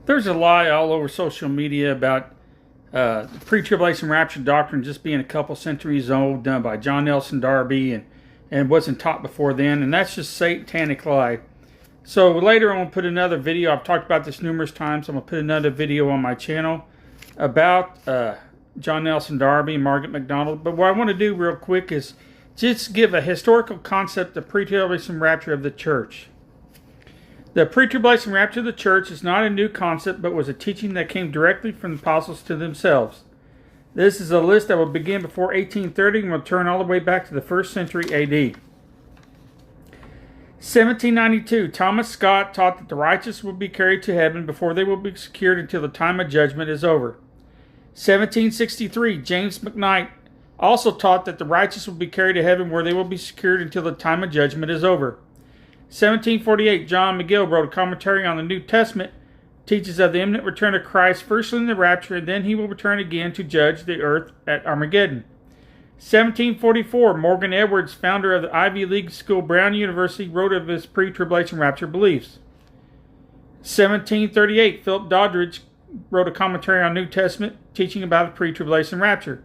There's a lie all over social media about the pre-tribulation rapture doctrine just being a couple centuries old, done by John Nelson Darby, and wasn't taught before then, and that's just satanic lie. So later I'm going to put another video. I've talked about this numerous times. I'm going to put another video on my channel about John Nelson Darby and Margaret MacDonald. But what I want to do real quick is just give a historical concept of pre-tribulation rapture of the church. The pre-tribulation rapture of the church is not a new concept, but was a teaching that came directly from the apostles to themselves. This is a list that will begin before 1830 and will turn all the way back to the 1st century AD. 1792, Thomas Scott taught that the righteous will be carried to heaven before they will be secured until the time of judgment is over. 1763, James McKnight also taught that the righteous will be carried to heaven where they will be secured until the time of judgment is over. 1748, John McGill wrote a commentary on the New Testament, teaches of the imminent return of Christ, firstly in the rapture, and then he will return again to judge the earth at Armageddon. 1744, Morgan Edwards, founder of the Ivy League school Brown University, wrote of his pre-tribulation rapture beliefs. 1738, Philip Doddridge wrote a commentary on New Testament, teaching about the pre-tribulation rapture.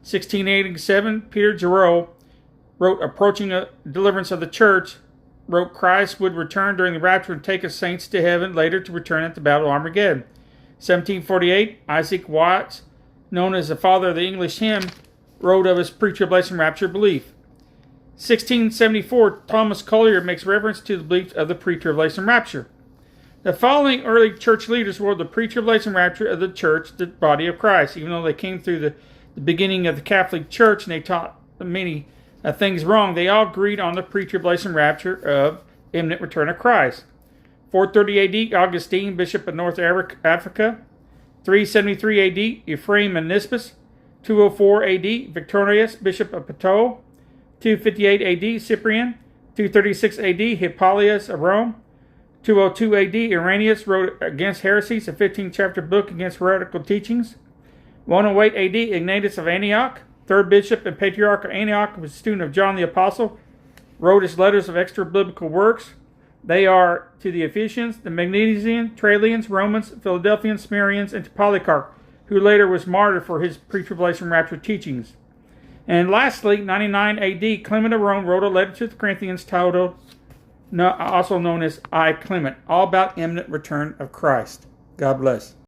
1687, Peter Giroux wrote Approaching a Deliverance of the Church, wrote Christ would return during the rapture and take his saints to heaven, later to return at the Battle of Armageddon. 1748, Isaac Watts, known as the father of the English hymn, wrote of his pre-tribulation rapture belief. 1674, Thomas Collier makes reference to the belief of the pre-tribulation rapture. The following early church leaders were the pre-tribulation rapture of the church, the body of Christ. Even though they came through the beginning of the Catholic Church and they taught many things wrong, they all agreed on the pre-tribulation rapture of imminent return of Christ. 430 AD, Augustine, Bishop of North Africa. 373 AD, Ephraim and Nispus. 204 AD, Victorius, Bishop of Poitou. 258 AD, Cyprian. 236 AD, Hippolytus of Rome. 202 AD, Irenaeus wrote Against Heresies, a 15-chapter book against heretical teachings. 108 AD, Ignatius of Antioch, 3rd Bishop and Patriarch of Antioch, was a student of John the Apostle, wrote his letters of extra-biblical works. They are to the Ephesians, the Magnesians, Trallians, Romans, Philadelphians, Smyrnians, and to Polycarp, who later was martyred for his pre-tribulation rapture teachings. And lastly, 99 AD, Clement of Rome wrote a letter to the Corinthians titled, also known as I, Clement, all about imminent return of Christ. God bless.